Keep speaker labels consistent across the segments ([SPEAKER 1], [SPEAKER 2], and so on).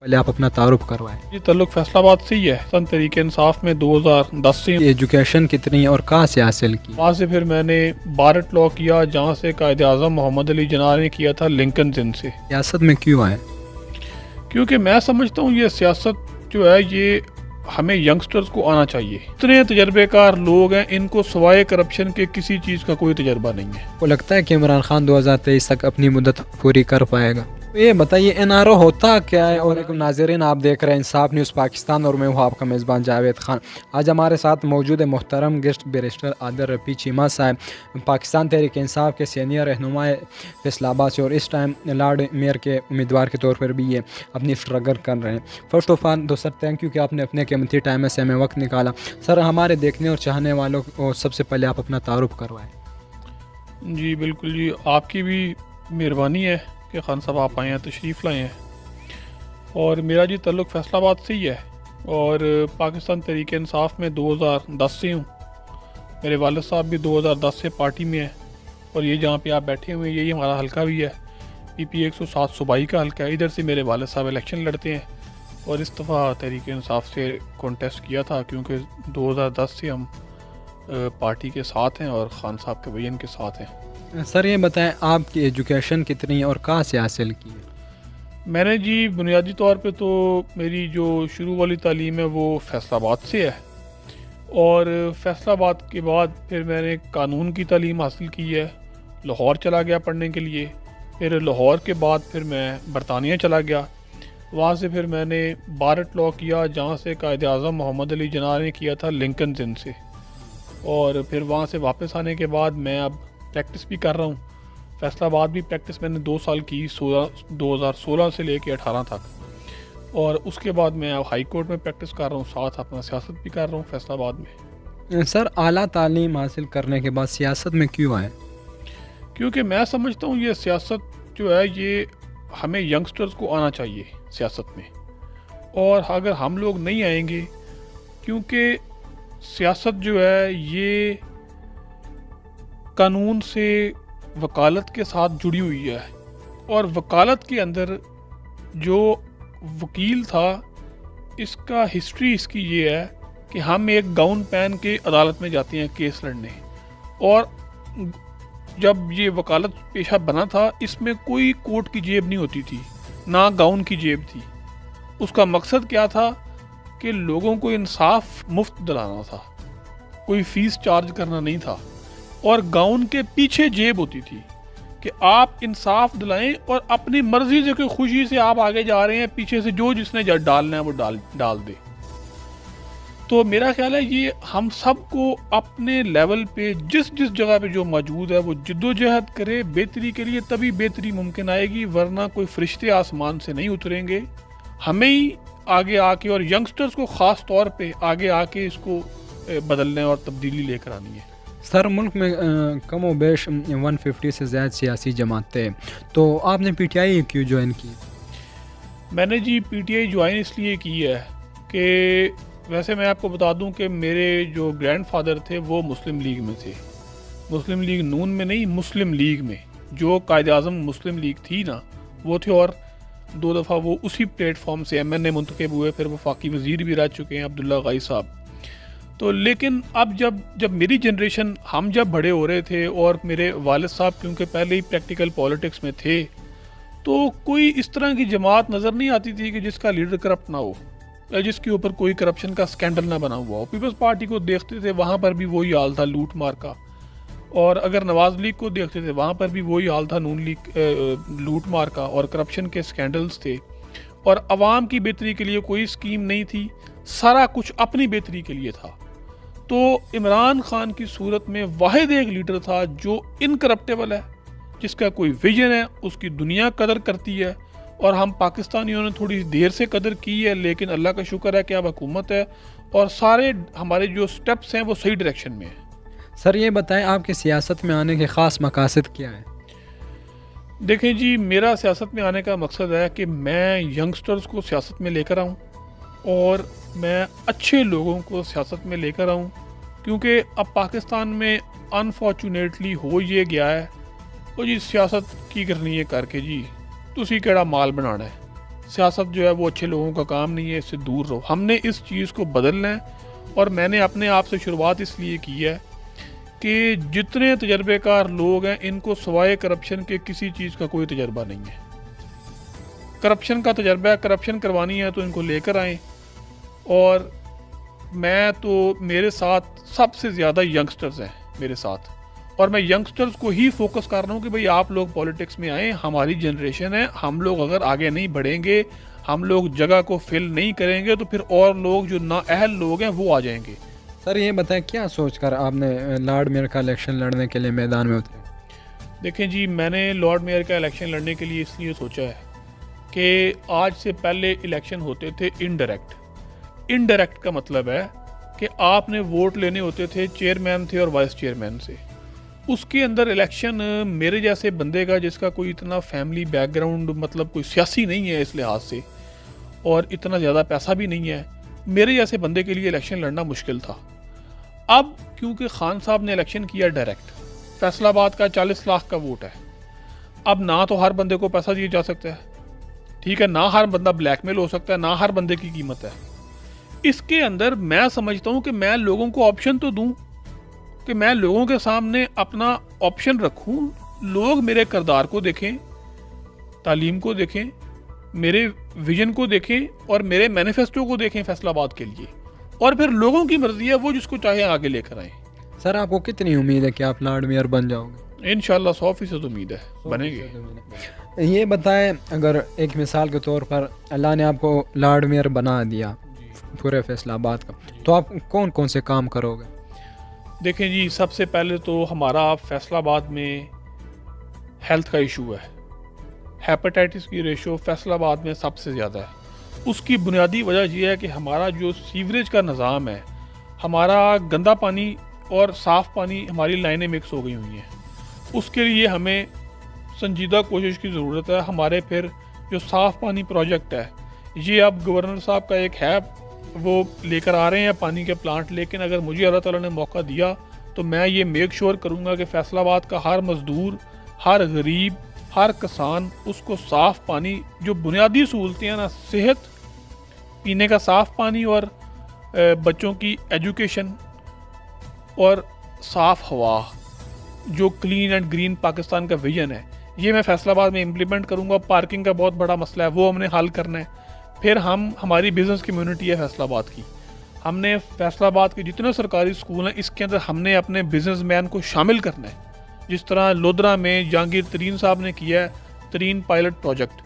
[SPEAKER 1] पहले आप अपना तारुफ करवाएं।
[SPEAKER 2] ये ताल्लुक फैसलाबाद से ही है। सन तहरीक इंसाफ में 2010 से
[SPEAKER 1] एजुकेशन कितनी है और कहाँ से हासिल की?
[SPEAKER 2] वहाँ से फिर मैंने बारट लॉ किया, जहाँ से कायद आज़म मोहम्मद अली जिन्ना ने किया था लिंकन जिन से।
[SPEAKER 1] सियासत में क्यों आए?
[SPEAKER 2] क्योंकि मैं समझता हूँ ये सियासत जो है ये हमें यंगस्टर्स को आना चाहिए। इतने तजर्बेकार लोग हैं, इनको सिवाय करप्शन के किसी चीज़ का कोई तजर्बा नहीं है।
[SPEAKER 1] आपको लगता है कि इमरान खान 2023 तक अपनी मुद्दत पूरी कर पाएगा? तो ये बताइए एनआरओ होता क्या है? और एक नाज़रीन, आप देख रहे हैं इंसाफ न्यूज़ पाकिस्तान और मैं हूँ आपका मेज़बान जावेद खान। आज हमारे साथ मौजूद है मोहतरम गेस्ट बैरिस्टर आदिल रफ़ी चीमा साहब, पाकिस्तान तहरीक इंसाफ के सीनियर रहनुमा फैसलाबाद से, और इस टाइम लॉर्ड मेयर के उम्मीदवार के तौर पर भी ये अपनी स्ट्रगल कर रहे हैं। First of all sir, thank you कि आपने अपने कीमती टाइम में से हमें वक्त निकाला। सर, हमारे देखने और चाहने वालों को सबसे पहले आप अपना तारुफ करवाएं।
[SPEAKER 2] जी बिल्कुल जी, आपकी भी मेहरबानी है कि खान साहब आप आए हैं, तशरीफ़ लाए हैं। और मेरा जी ताल्लुक फैसलाबाद से ही है और पाकिस्तान तहरीक इंसाफ में 2010 से हूँ। मेरे वालिद साहब भी 2010 से पार्टी में हैं और ये जहाँ पे आप बैठे हुए हैं यही हमारा हल्का भी है। पीपी 107 सूबाई का हल्का है। इधर से मेरे वालिद साहब इलेक्शन लड़ते हैं और इस दफ़ा तहरीक इंसाफ से कॉन्टेस्ट किया था, क्योंकि 2010 से हम पार्टी के साथ हैं और ख़ान साहब के बयान के साथ हैं।
[SPEAKER 1] सर, ये बताएं आपकी एजुकेशन कितनी है और कहाँ से हासिल की है?
[SPEAKER 2] मैंने जी बुनियादी तौर पे तो मेरी जो शुरू वाली तालीम है वो फैसलाबाद से है और फैसलाबाद के बाद फिर मैंने कानून की तालीम हासिल की है। लाहौर चला गया पढ़ने के लिए। फिर लाहौर के बाद फिर मैं बरतानिया चला गया। वहाँ से फिर मैंने बारट लॉ किया, जहाँ से कायद आज़म मोहम्मद अली जिन्ना ने किया था लिंकन जिन से। और फिर वहाँ से वापस आने के बाद मैं अब प्रैक्टिस भी कर रहा हूँ। फैसलाबाद भी प्रैक्टिस मैंने 2 साल की, 2016 से लेके 18 तक। और उसके बाद मैं अब हाई कोर्ट में प्रैक्टिस कर रहा हूँ, साथ अपना सियासत भी कर रहा हूँ फैसलाबाद में।
[SPEAKER 1] सर, आला तालीम हासिल करने के बाद सियासत में क्यों आए?
[SPEAKER 2] क्योंकि मैं समझता हूँ ये सियासत जो है ये हमें यंगस्टर्स को आना चाहिए सियासत में। और अगर हम लोग नहीं आएंगे, क्योंकि सियासत जो है ये कानून से वकालत के साथ जुड़ी हुई है और वकालत के अंदर जो वकील था इसका हिस्ट्री इसकी ये है कि हम एक गाउन पहन के अदालत में जाते हैं केस लड़ने। और जब ये वकालत पेशा बना था इसमें कोई कोर्ट की जेब नहीं होती थी, ना गाउन की जेब थी। उसका मकसद क्या था कि लोगों को इंसाफ मुफ्त दिलाना था, कोई फ़ीस चार्ज करना नहीं था। और गाउन के पीछे जेब होती थी कि आप इंसाफ दिलाएं और अपनी मर्जी से, कोई खुशी से आप आगे जा रहे हैं, पीछे से जो जिसने डालना है वो डाल दे। तो मेरा ख्याल है ये हम सबको अपने लेवल पे जिस जिस जगह पे जो मौजूद है वो जिद्दोजहद करे बेहतरी के लिए, तभी बेहतरी मुमकिन आएगी। वरना कोई फरिश्ते आसमान से नहीं उतरेंगे। हमें ही आगे आके और यंगस्टर्स को ख़ास तौर पे आगे आके इसको बदलने और तब्दीली लेकर आनी है।
[SPEAKER 1] सर, मुल्क में कम व बेश 150 से ज़्यादा सियासी जमातें, तो आपने पीटीआई क्यों ज्वाइन की?
[SPEAKER 2] मैंने जी पीटीआई ज्वाइन इसलिए की है कि वैसे मैं आपको बता दूं कि मेरे जो ग्रैंडफादर थे वो मुस्लिम लीग में थे। मुस्लिम लीग नून में नहीं, मुस्लिम लीग में। जो कायद आज़म मुस्लिम लीग थी ना वो थे, और 2 दफ़ा वो उसी प्लेटफॉर्म से MNA मुंतखब हुए। फिर वफाकी वज़ीर भी रह चुके हैं अब्दुल्ला गाई साहब। तो लेकिन अब जब मेरी जनरेशन, हम जब बड़े हो रहे थे और मेरे वालिद साहब क्योंकि पहले ही प्रैक्टिकल पॉलिटिक्स में थे, तो कोई इस तरह की जमात नज़र नहीं आती थी कि जिसका लीडर करप्ट ना हो या जिसके ऊपर कोई करप्शन का स्कैंडल ना बना हुआ हो। पीपल्स पार्टी को देखते थे, वहाँ पर भी वही हाल था लूट मार का। और अगर नवाज़ लीग को देखते थे, वहाँ पर भी वही हाल था नून लीग लूट मार का और करप्शन के स्कैंडल्स थे। और आवाम की बेहतरी के लिए कोई स्कीम नहीं थी, सारा कुछ अपनी बेहतरी के लिए था। तो इमरान खान की सूरत में वाहिद एक लीडर था जो इनकरप्टेबल है, जिसका कोई विजन है, उसकी दुनिया कदर करती है। और हम पाकिस्तानियों ने थोड़ी देर से कदर की है, लेकिन अल्लाह का शुक्र है कि अब हुकूमत है और सारे हमारे जो स्टेप्स हैं वो सही डायरेक्शन में है।
[SPEAKER 1] सर, ये बताएं आपके सियासत में आने के ख़ास मकासद क्या है?
[SPEAKER 2] देखें जी, मेरा सियासत में आने का मकसद है कि मैं यंगस्टर्स को सियासत में लेकर आऊँ और मैं अच्छे लोगों को सियासत में लेकर आऊँ। क्योंकि अब पाकिस्तान में अनफॉर्चुनेटली हो ये गया है, वो जी सियासत की करनी है करके जी तुसी केड़ा माल बनाना है। सियासत जो है वो अच्छे लोगों का काम नहीं है, इससे दूर रहो। हमने इस चीज़ को बदलना है और मैंने अपने आप से शुरुआत इसलिए की है कि जितने तजर्बेकार लोग हैं इनको सवाए करप्शन के किसी चीज़ का कोई तजर्बा नहीं है। करप्शन का तजर्बा है, करप्शन करवानी है तो इनको लेकर आएँ। और मैं तो मेरे साथ सबसे ज़्यादा यंगस्टर्स हैं मेरे साथ, और मैं यंगस्टर्स को ही फोकस कर रहा हूँ कि भाई आप लोग पॉलिटिक्स में आएँ, हमारी जनरेशन है, हम लोग अगर आगे नहीं बढ़ेंगे, हम लोग जगह को फिल नहीं करेंगे तो फिर और लोग जो नाअहल लोग हैं वो आ जाएंगे।
[SPEAKER 1] सर ये बताएं क्या सोचकर आपने लॉर्ड मेयर का इलेक्शन लड़ने के लिए मैदान में उतरे?
[SPEAKER 2] देखें जी, मैंने लॉर्ड मेयर का इलेक्शन लड़ने के लिए इसलिए सोचा है कि आज से पहले इलेक्शन होते थे इनडायरेक्ट। इनडायरेक्ट का मतलब है कि आपने वोट लेने होते थे चेयरमैन थे और वाइस चेयरमैन से। उसके अंदर इलेक्शन मेरे जैसे बंदे का जिसका कोई इतना फैमिली बैकग्राउंड मतलब कोई सियासी नहीं है इस लिहाज से, और इतना ज़्यादा पैसा भी नहीं है, मेरे जैसे बंदे के लिए इलेक्शन लड़ना मुश्किल था। अब क्योंकि खान साहब ने इलेक्शन किया डायरेक्ट, फैसलाबाद का 40 लाख का वोट है, अब ना तो हर बंदे को पैसा दिया जा सकता है, ठीक है, ना हर बंदा ब्लैकमेल हो सकता है, ना हर बंदे की कीमत है। इसके अंदर मैं समझता हूँ कि मैं लोगों को ऑप्शन तो दूँ, कि मैं लोगों के सामने अपना ऑप्शन रखूँ, लोग मेरे किरदार को देखें, तालीम को देखें, मेरे विजन को देखें और मेरे मैनिफेस्टो को देखें फैसलाबाद के लिए, और फिर लोगों की मर्जी है, वो जिसको चाहे आगे लेकर आए।
[SPEAKER 1] सर आपको कितनी उम्मीद है कि आप लॉर्ड मेयर बन जाओगे?
[SPEAKER 2] इंशाल्लाह 100% उम्मीद है बनेंगे।
[SPEAKER 1] ये बताएं, अगर एक मिसाल के तौर पर अल्लाह ने आपको लॉर्ड मेयर बना दिया पूरे फैसलाबाद का, तो आप कौन कौन से काम करोगे?
[SPEAKER 2] देखें जी, सबसे पहले तो हमारा फैसलाबाद में हेल्थ का इशू है। हेपेटाइटिस की रेशो फैसलाबाद में सबसे ज़्यादा है। उसकी बुनियादी वजह यह है कि हमारा जो सीवरेज का निज़ाम है, हमारा गंदा पानी और साफ़ पानी, हमारी लाइनें मिक्स हो गई हुई हैं। उसके लिए हमें संजीदा कोशिश की ज़रूरत है। हमारे फिर जो साफ़ पानी प्रोजेक्ट है, ये अब गवर्नर साहब का एक है, वो लेकर आ रहे हैं पानी के प्लांट, लेकिन अगर मुझे अल्लाह ताला ने मौका दिया तो मैं ये मेक श्योर करूँगा कि फैसलाबाद का हर मज़दूर, हर गरीब, हर किसान उसको साफ़ पानी, जो बुनियादी सहूलतें हैं ना, सेहत, पीने का साफ़ पानी और बच्चों की एजुकेशन और साफ़ हवा, जो क्लीन एंड ग्रीन पाकिस्तान का विजन है, ये मैं फैसलाबाद में इम्प्लीमेंट करूँगा। पार्किंग का बहुत बड़ा मसला है, वो हमने हल करना है। फिर हमारी बिज़नेस कम्युनिटी है फैसलाबाद की, हमने फैसलाबाद के जितने सरकारी स्कूल हैं इसके अंदर हमने अपने बिजनेसमैन को शामिल करना है। जिस तरह लोधरा में जहांगीर तरीन साहब ने किया है तरीन पायलट प्रोजेक्ट,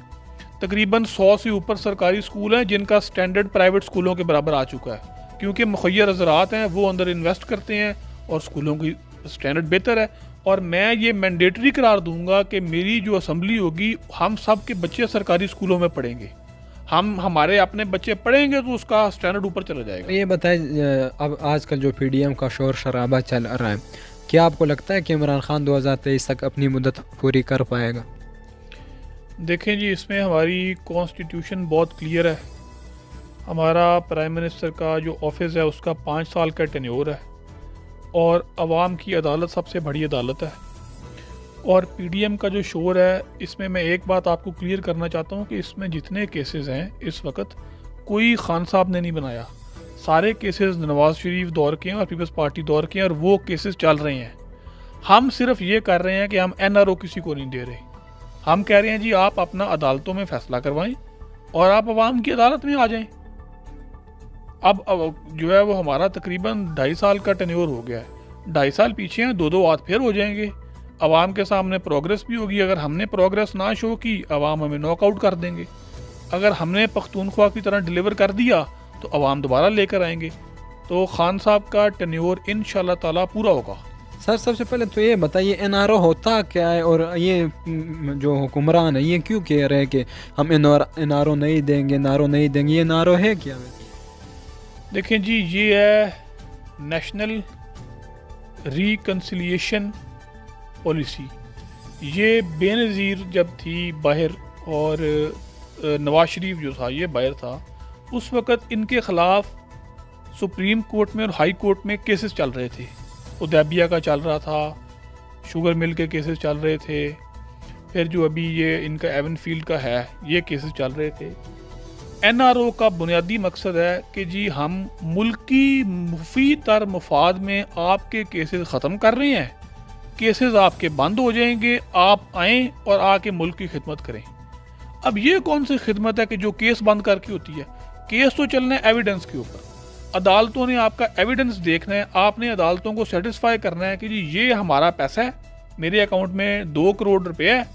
[SPEAKER 2] तकरीबन 100 से ऊपर सरकारी स्कूल हैं जिनका स्टैंडर्ड प्राइवेट स्कूलों के बराबर आ चुका है, क्योंकि मुखैर हज़रात हैं वो अंदर इन्वेस्ट करते हैं और स्कूलों की स्टैंडर्ड बेहतर है। और मैं ये मैंडेटरी करार दूंगा कि मेरी जो असम्बली होगी, हम सब के बच्चे सरकारी स्कूलों में पढ़ेंगे, हमारे अपने बच्चे पढ़ेंगे तो उसका स्टैंडर्ड ऊपर चला जाएगा।
[SPEAKER 1] ये बताएं, अब आजकल जो पीडीएम का शोर शराबा चल रहा है, क्या आपको लगता है कि इमरान खान 2023 तक अपनी मुद्दत पूरी कर पाएगा?
[SPEAKER 2] देखें जी, इसमें हमारी कॉन्स्टिट्यूशन बहुत क्लियर है। हमारा प्राइम मिनिस्टर का जो ऑफिस है उसका 5 साल का टेन्योर है, और अवाम की अदालत सबसे बड़ी अदालत है। और पीडीएम का जो शोर है, इसमें मैं एक बात आपको क्लियर करना चाहता हूँ कि इसमें जितने केसेस हैं इस वक्त कोई खान साहब ने नहीं बनाया, सारे केसेस नवाज शरीफ दौर के हैं और पीपल्स पार्टी दौर के हैं, और वो केसेस चल रहे हैं। हम सिर्फ ये कर रहे हैं कि हम एनआरओ किसी को नहीं दे रहे। हम कह रहे हैं जी आप अपना अदालतों में फैसला करवाएं और आप अवाम की अदालत में आ जाएं। अब जो है वो हमारा तकरीबन 2.5 साल का टेन्योर हो गया है, 2.5 साल पीछे हैं, 2 बात फिर हो जाएंगे। अवाम के सामने प्रोग्रेस भी होगी, अगर हमने प्रोग्रेस ना शो की अवाम हमें नॉकआउट कर देंगे। अगर हमने पख्तूनख्वा की तरह डिलीवर कर दिया तो अवाम दोबारा लेकर आएंगे। तो खान साहब का टेन्योर इंशाल्लाह ताला पूरा होगा।
[SPEAKER 1] सर सबसे पहले तो ये बताइए एनआरओ होता क्या है, और ये जो हुक्मरान है ये क्यों कह रहे हैं कि हम एनआरओ नहीं देंगे, एनआरओ नहीं देंगे, ये एनआरओ है क्या?
[SPEAKER 2] देखें जी, ये है नेशनल रिकन्सिलिएशन पॉलिसी। ये बेनज़ीर जब थी बाहर और नवाज शरीफ जो था ये बाहर था, उस वक़्त इनके ख़िलाफ़ सुप्रीम कोर्ट में और हाई कोर्ट में केसेस चल रहे थे। उदैबिया का चल रहा था, शुगर मिल के केसेस चल रहे थे, फिर जो अभी ये इनका एवनफील्ड का है, ये केसेस चल रहे थे। एनआरओ का बुनियादी मकसद है कि जी हम मुल्की मुफीद तर मफाद में आपके केसेस ख़त्म कर रहे हैं, केसेस आपके बंद हो जाएंगे, आप आएँ और आके मुल्क की खिदमत करें। अब ये कौन सी खिदमत है कि जो केस बंद करके होती है? केस तो चलना है एविडेंस के ऊपर। अदालतों ने आपका एविडेंस देखना है, आपने अदालतों को सेटिस्फाई करना है कि जी ये हमारा पैसा है, मेरे अकाउंट में 2 करोड़ रुपए है,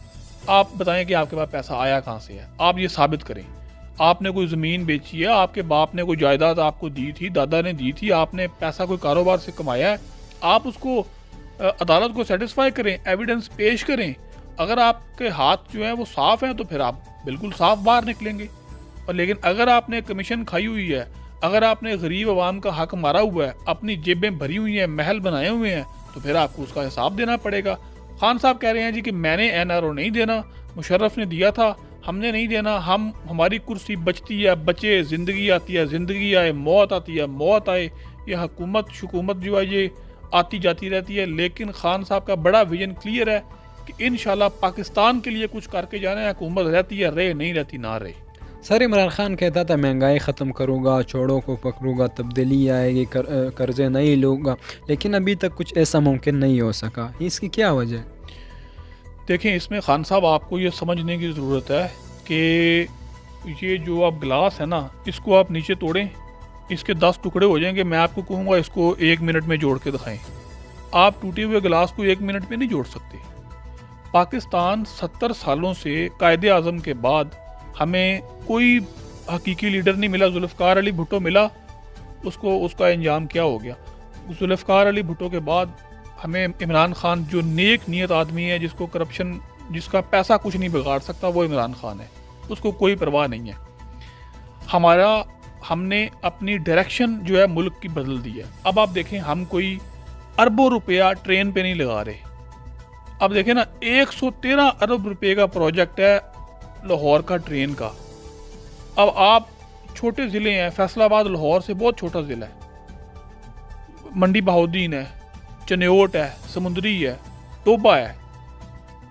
[SPEAKER 2] आप बताएं कि आपके पास पैसा आया कहाँ से है, आप ये साबित करें। आपने कोई ज़मीन बेची है, आपके बाप ने कोई जायदाद आपको दी थी, दादा ने दी थी, आपने पैसा कोई कारोबार से कमाया है, आप उसको अदालत को सेटिस्फाई करें, एविडेंस पेश करें। अगर आपके हाथ जो हैं वो साफ़ हैं तो फिर आप बिल्कुल साफ बाहर निकलेंगे। और लेकिन अगर आपने कमीशन खाई हुई है, अगर आपने गरीब आवाम का हक मारा हुआ है, अपनी जेबें भरी हुई हैं, महल बनाए हुए हैं, तो फिर आपको उसका हिसाब देना पड़ेगा। खान साहब कह रहे हैं जी कि मैंने एनआरओ नहीं देना, मुशर्रफ ने दिया था, हमने नहीं देना, हमारी कुर्सी बचती है, बचे, ज़िंदगी आती है, ज़िंदगी आए, मौत आती है, मौत आए, ये हुकूमत शुकूमत जो है ये आती जाती रहती है। लेकिन खान साहब का बड़ा विजन क्लियर है कि इंशाल्लाह पाकिस्तान के लिए कुछ करके जाना है। हुकूमत रहती है, रहे, नहीं रहती ना रहे।
[SPEAKER 1] सर इमरान खान कहता था महंगाई ख़त्म करूँगा, चोरों को पकड़ूंगा, तब्दीली आएगी, कर्जे नहीं लूँगा, लेकिन अभी तक कुछ ऐसा मुमकिन नहीं हो सका। इसकी क्या वजह है?
[SPEAKER 2] देखें, इसमें खान साहब आपको ये समझने की ज़रूरत है कि ये जो आप गिलास है ना, इसको आप नीचे तोड़ें, इसके 10 टुकड़े हो जाएंगे। मैं आपको कहूँगा इसको 1 मिनट में जोड़ के दिखाएं। आप टूटे हुए गिलास को 1 मिनट में नहीं जोड़ सकते। पाकिस्तान 70 सालों से कायदे आज़म के बाद हमें कोई हकीकी लीडर नहीं मिला। जुल्फ़िकार अली भुट्टो मिला, उसका अंजाम क्या हो गया? जुल्फ़िकार अली भुट्टो के बाद हमें इमरान खान, जो नेक नीयत आदमी है, जिसको करप्शन, जिसका पैसा कुछ नहीं बिगाड़ सकता, वो इमरान खान है, उसको कोई परवाह नहीं है। हमने अपनी डायरेक्शन जो है मुल्क की बदल दी है। अब आप देखें, हम कोई अरबों रुपया ट्रेन पे नहीं लगा रहे। अब देखें ना, 113 अरब रुपए का प्रोजेक्ट है लाहौर का ट्रेन का। अब आप छोटे ज़िले हैं, फैसलाबाद लाहौर से बहुत छोटा ज़िला है, मंडी बहाउद्दीन है, चन्योट है, समुंदरी है, टोबा है,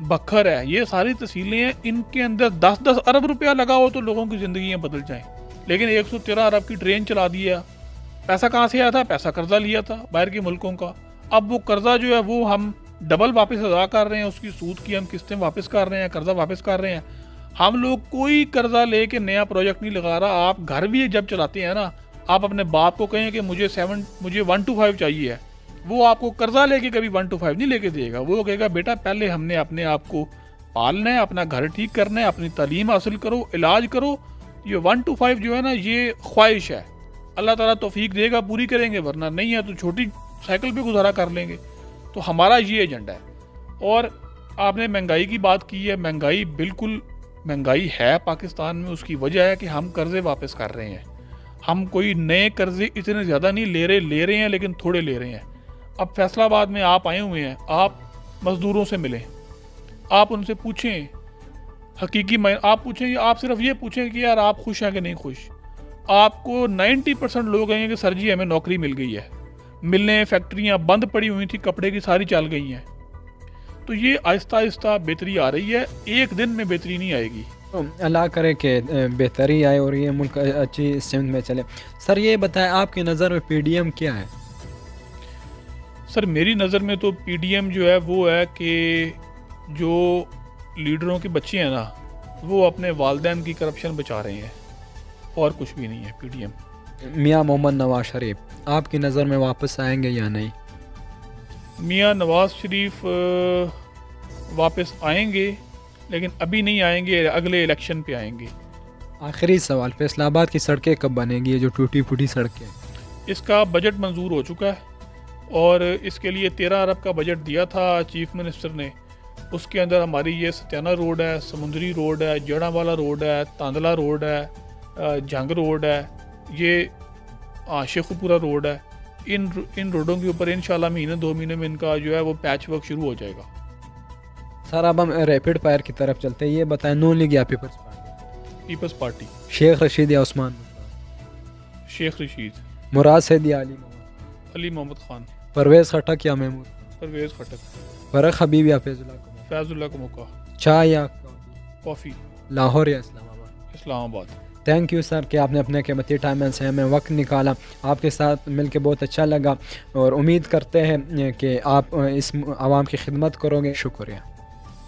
[SPEAKER 2] बखर है, ये सारी तहसीलें हैं। इनके अंदर 10-10 अरब रुपया लगाओ तो लोगों की ज़िंदगियाँ बदल जाएं। लेकिन 113 अरब की ट्रेन चला दी है। पैसा कहाँ से आया था? पैसा कर्जा लिया था बाहर के मुल्कों का। अब वो कर्जा जो है वो हम डबल वापस अदा कर रहे हैं, उसकी सूद की हम किस्तें वापस कर रहे हैं, कर्जा वापस कर रहे हैं। हम लोग कोई कर्जा लेके नया प्रोजेक्ट नहीं लगा रहा। आप घर भी जब चलाते हैं ना, आप अपने बाप को कहें कि मुझे 125 चाहिए है, वो आपको कर्जा लेके कभी 125 नहीं लेके देगा। वो कहेगा बेटा पहले हमने अपने आप को पालना है, अपना घर ठीक करना है, अपनी तालीम हासिल करो, इलाज करो। ये 125 जो है ना, ये ख्वाहिश है, अल्लाह ताला तौफीक देगा पूरी करेंगे, वरना नहीं है तो छोटी साइकिल पे गुजारा कर लेंगे। तो हमारा ये एजेंडा है। और आपने महंगाई की बात की है, महंगाई बिल्कुल महंगाई है पाकिस्तान में। उसकी वजह है कि हम कर्जे वापस कर रहे हैं। हम कोई नए कर्जे इतने ज़्यादा नहीं ले रहे हैं, लेकिन थोड़े ले रहे हैं। अब फैसलाबाद में आप आए हुए हैं, आप मज़दूरों से मिलें, आप उनसे पूछें हकीकी आप पूछें, आप सिर्फ ये पूछें कि यार आप खुश हैं कि नहीं खुश। आपको 90% लोग कहेंगे कि सर जी हमें नौकरी मिल गई है, मिलने, फैक्ट्रियाँ बंद पड़ी हुई थी, कपड़े की सारी चल गई हैं। तो ये आहिस्ता आहिस्ता बेहतरी आ रही है, एक दिन में बेहतरी नहीं आएगी।
[SPEAKER 1] तो अल्लाह करे कि बेहतरी आए और ये मुल्क अच्छी सिमत में चले। सर ये बताएं, आपकी नज़र में पीडीएम क्या है?
[SPEAKER 2] सर मेरी नज़र में तो पीडीएम जो है वो है कि जो लीडरों के बच्चे हैं ना, वो अपने वालिदैन की करप्शन बचा रहे हैं, और कुछ भी नहीं है पीडीएम।
[SPEAKER 1] मियाँ मोहम्मद नवाज शरीफ आपकी नज़र में वापस आएंगे या नहीं?
[SPEAKER 2] मियाँ नवाज शरीफ वापस आएंगे, लेकिन अभी नहीं आएंगे, अगले इलेक्शन पे आएंगे।
[SPEAKER 1] आखिरी सवाल, फैसलाबाद की सड़कें कब बनेगी? ये जो टूटी फूटी सड़कें,
[SPEAKER 2] इसका बजट मंजूर हो चुका है और इसके लिए 13 अरब का बजट दिया था चीफ मिनिस्टर ने। उसके अंदर हमारी ये सत्याना रोड है, समुंदरी रोड है, जड़ावाला रोड है, तांदला रोड है, जंग रोड है, ये शेखुपुरा रोड है। इन रोडों के ऊपर इंशाल्लाह महीने 2 महीने में इनका जो है वो पैच वर्क शुरू हो जाएगा।
[SPEAKER 1] सर अब हम रैपिड फायर की तरफ चलते हैं। ये बताएं, नून लीग या पीपल्स पार्टी?
[SPEAKER 2] पीपल्स पार्टी।
[SPEAKER 1] शेख रशीद या उस्मान?
[SPEAKER 2] शेख रशीद।
[SPEAKER 1] मुराद सैदी या
[SPEAKER 2] अली मोहम्मद खान?
[SPEAKER 1] परवेज़ खटक या महमूद?
[SPEAKER 2] परवेज़ खटक।
[SPEAKER 1] फरक हबीब या फैजुल्लाह?
[SPEAKER 2] फैजुल्लाह का मौका।
[SPEAKER 1] चाय या
[SPEAKER 2] कॉफ़ी,
[SPEAKER 1] लाहौर या Islamabad?
[SPEAKER 2] Islamabad.
[SPEAKER 1] Thank you sir कि आपने अपने कीमती टाइम से हमें वक्त निकाला। आपके साथ मिलकर बहुत अच्छा लगा और उम्मीद करते हैं कि आप इस आवाम की खिदमत करोगे। शुक्रिया।